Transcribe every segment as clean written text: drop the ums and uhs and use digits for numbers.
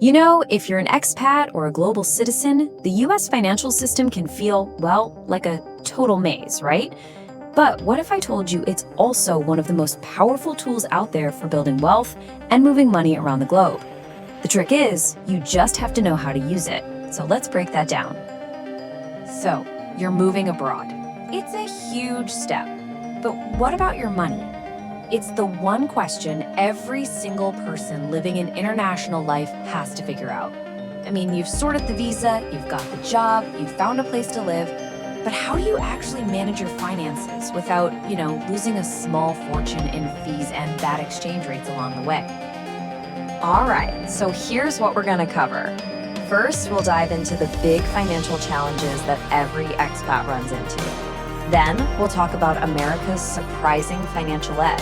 If you're an expat or a global citizen, the US financial system can feel, well, like a total maze, right? But what if I told you it's also one of the most powerful tools out there for building wealth and moving money around the globe? The trick is, you just have to know how to use it. So let's break that down. So, you're moving abroad. It's a huge step. But what about your money? It's the one question every single person living an international life has to figure out. I mean, you've sorted the visa, you've got the job, you've found a place to live, but how do you actually manage your finances without, losing a small fortune in fees and bad exchange rates along the way? All right, so here's what we're gonna cover. First, we'll dive into the big financial challenges that every expat runs into. Then, we'll talk about America's surprising financial edge.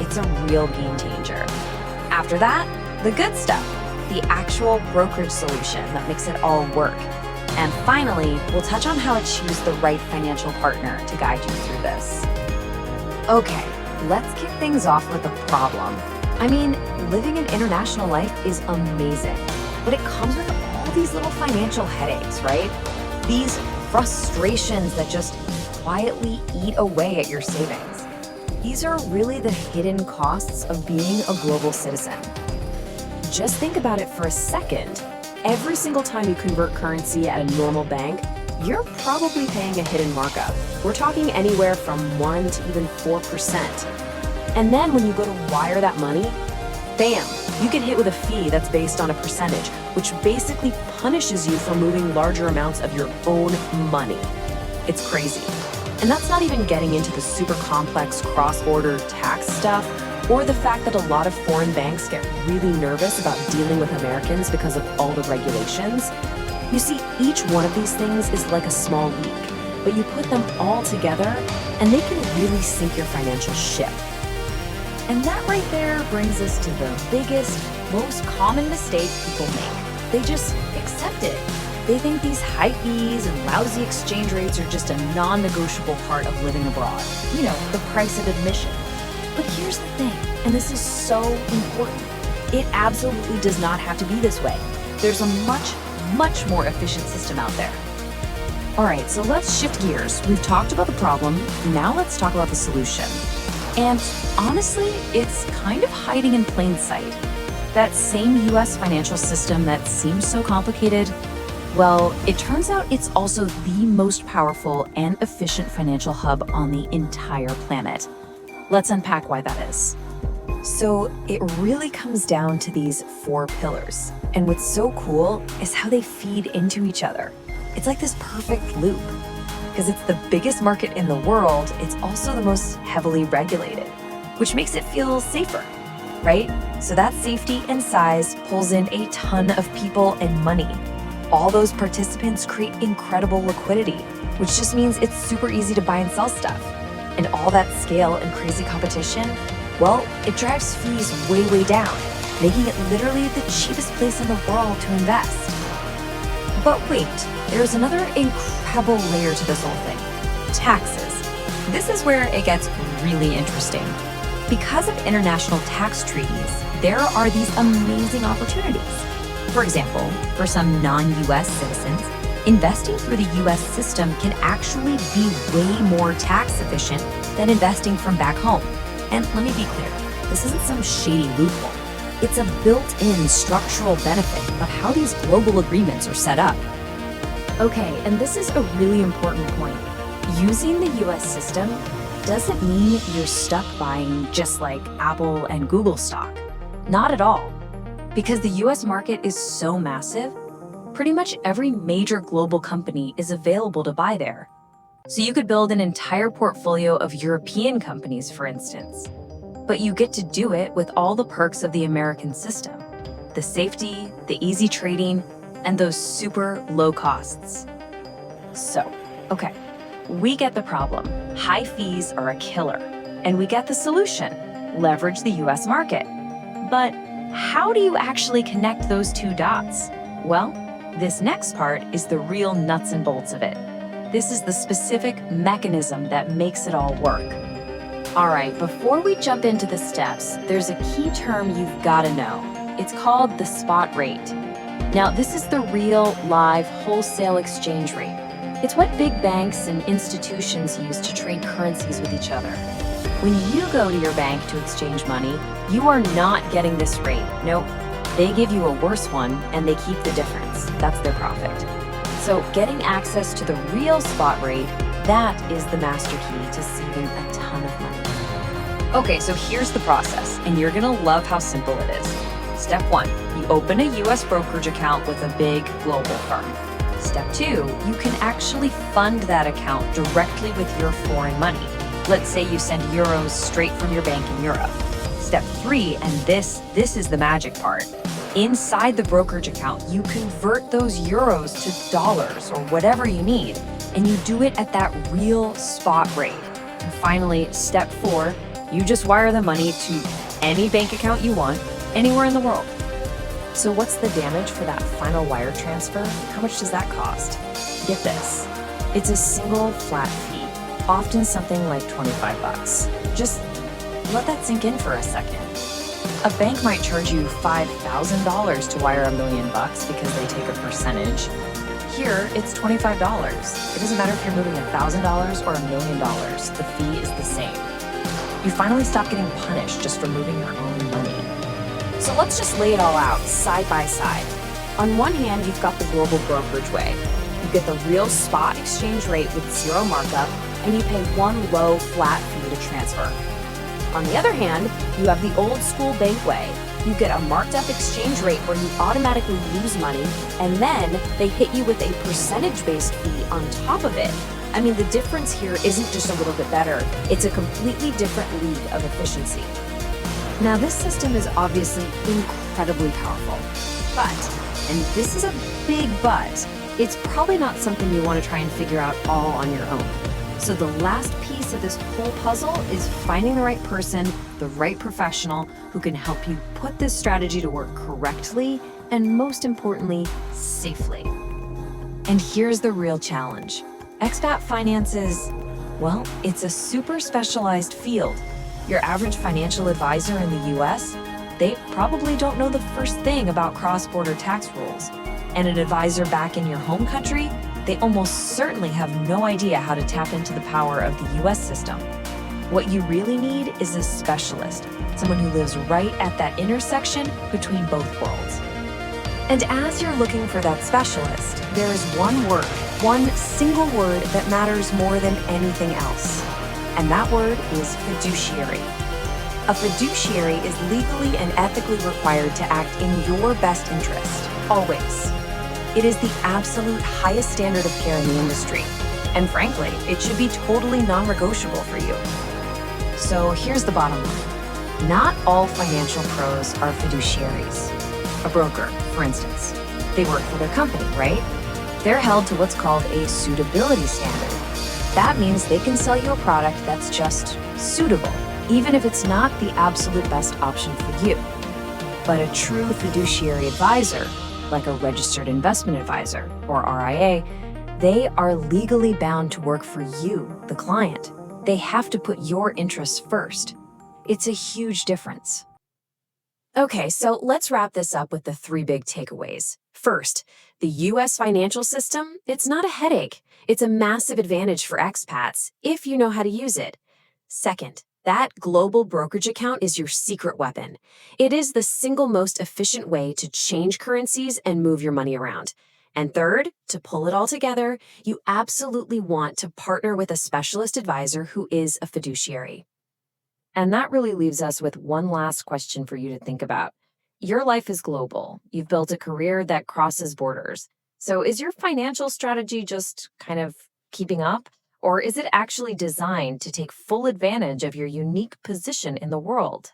It's a real game changer. After that, the good stuff, the actual brokerage solution that makes it all work. And finally, we'll touch on how to choose the right financial partner to guide you through this. Okay, let's kick things off with a problem. I mean, living an international life is amazing, but it comes with all these little financial headaches, right? These frustrations that just quietly eat away at your savings. These are really the hidden costs of being a global citizen. Just think about it for a second. Every single time you convert currency at a normal bank, you're probably paying a hidden markup. We're talking anywhere from 1 to even 4%. And then when you go to wire that money, bam, you get hit with a fee that's based on a percentage, which basically punishes you for moving larger amounts of your own money. It's crazy. And that's not even getting into the super complex cross-border tax stuff, or the fact that a lot of foreign banks get really nervous about dealing with Americans because of all the regulations. You see, each one of these things is like a small leak, but you put them all together and they can really sink your financial ship. And that right there brings us to the biggest, most common mistake people make. They just accept it. They think these high fees and lousy exchange rates are just a non-negotiable part of living abroad. The price of admission. But here's the thing, and this is so important. It absolutely does not have to be this way. There's a much, much more efficient system out there. All right, so let's shift gears. We've talked about the problem. Now let's talk about the solution. And honestly, it's kind of hiding in plain sight. That same US financial system that seems so complicated, well, it turns out it's also the most powerful and efficient financial hub on the entire planet. Let's unpack why that is. So it really comes down to these 4 pillars. And what's so cool is how they feed into each other. It's like this perfect loop. Because it's the biggest market in the world, it's also the most heavily regulated, which makes it feel safer, right? So that safety and size pulls in a ton of people and money. All those participants create incredible liquidity, which just means it's super easy to buy and sell stuff. And all that scale and crazy competition, well, it drives fees way, way down, making it literally the cheapest place in the world to invest. But wait, there's another incredible layer to this whole thing: taxes. This is where it gets really interesting. Because of international tax treaties, there are these amazing opportunities. For example, for some non-US citizens, investing through the US system can actually be way more tax efficient than investing from back home. And let me be clear, this isn't some shady loophole. It's a built-in structural benefit of how these global agreements are set up. Okay, and this is a really important point. Using the US system doesn't mean you're stuck buying just like Apple and Google stock. Not at all. Because the US market is so massive, pretty much every major global company is available to buy there. So you could build an entire portfolio of European companies, for instance. But you get to do it with all the perks of the American system: the safety, the easy trading, and those super low costs. So, okay, we get the problem. High fees are a killer. And we get the solution: leverage the US market. But how do you actually connect those 2 dots? Well, this next part is the real nuts and bolts of it. This is the specific mechanism that makes it all work. All right, before we jump into the steps, there's a key term you've got to know. It's called the spot rate. Now, this is the real, live, wholesale exchange rate. It's what big banks and institutions use to trade currencies with each other. When you go to your bank to exchange money, you are not getting this rate. Nope. They give you a worse one and they keep the difference. That's their profit. So getting access to the real spot rate, that is the master key to saving a ton of money. Okay, so here's the process, and you're gonna love how simple it is. Step 1, you open a US brokerage account with a big global firm. Step 2, you can actually fund that account directly with your foreign money. Let's say you send euros straight from your bank in Europe. Step 3, and this is the magic part. Inside the brokerage account, you convert those euros to dollars or whatever you need, and you do it at that real spot rate. And finally, step 4, you just wire the money to any bank account you want, anywhere in the world. So what's the damage for that final wire transfer? How much does that cost? Get this. It's a single flat fee, often something like 25 bucks. Just let that sink in for a second. A bank might charge you $5,000 to wire $1 million because they take a percentage. Here, it's $25. It doesn't matter if you're moving $1,000 or $1 million, the fee is the same. You finally stop getting punished just for moving your own money. So let's just lay it all out, side by side. On one hand, you've got the global brokerage way. You get the real spot exchange rate with zero markup, and you pay one low, flat fee to transfer. On the other hand, you have the old school bank way. You get a marked up exchange rate where you automatically lose money, and then they hit you with a percentage-based fee on top of it. I mean, the difference here isn't just a little bit better, it's a completely different league of efficiency. Now, this system is obviously incredibly powerful, but, and this is a big but, it's probably not something you want to try and figure out all on your own. So the last piece of this whole puzzle is finding the right person, the right professional who can help you put this strategy to work correctly and, most importantly, safely. And here's the real challenge. Expat finance is, well, it's a super specialized field. Your average financial advisor in the US, they probably don't know the first thing about cross-border tax rules. And an advisor back in your home country, they almost certainly have no idea how to tap into the power of the US system. What you really need is a specialist, someone who lives right at that intersection between both worlds. And as you're looking for that specialist, there is one word, one single word that matters more than anything else. And that word is fiduciary. A fiduciary is legally and ethically required to act in your best interest, always. It is the absolute highest standard of care in the industry. And frankly, it should be totally non-negotiable for you. So here's the bottom line. Not all financial pros are fiduciaries. A broker, for instance, they work for their company, right? They're held to what's called a suitability standard. That means they can sell you a product that's just suitable, even if it's not the absolute best option for you. But a true fiduciary advisor, like a registered investment advisor, or RIA, they are legally bound to work for you, the client. They have to put your interests first. It's a huge difference. Okay, so let's wrap this up with the 3 big takeaways. First, the US financial system, it's not a headache. It's a massive advantage for expats if you know how to use it. Second, that global brokerage account is your secret weapon. It is the single most efficient way to change currencies and move your money around. And third, to pull it all together, you absolutely want to partner with a specialist advisor who is a fiduciary. And that really leaves us with one last question for you to think about. Your life is global. You've built a career that crosses borders. So is your financial strategy just kind of keeping up? Or is it actually designed to take full advantage of your unique position in the world?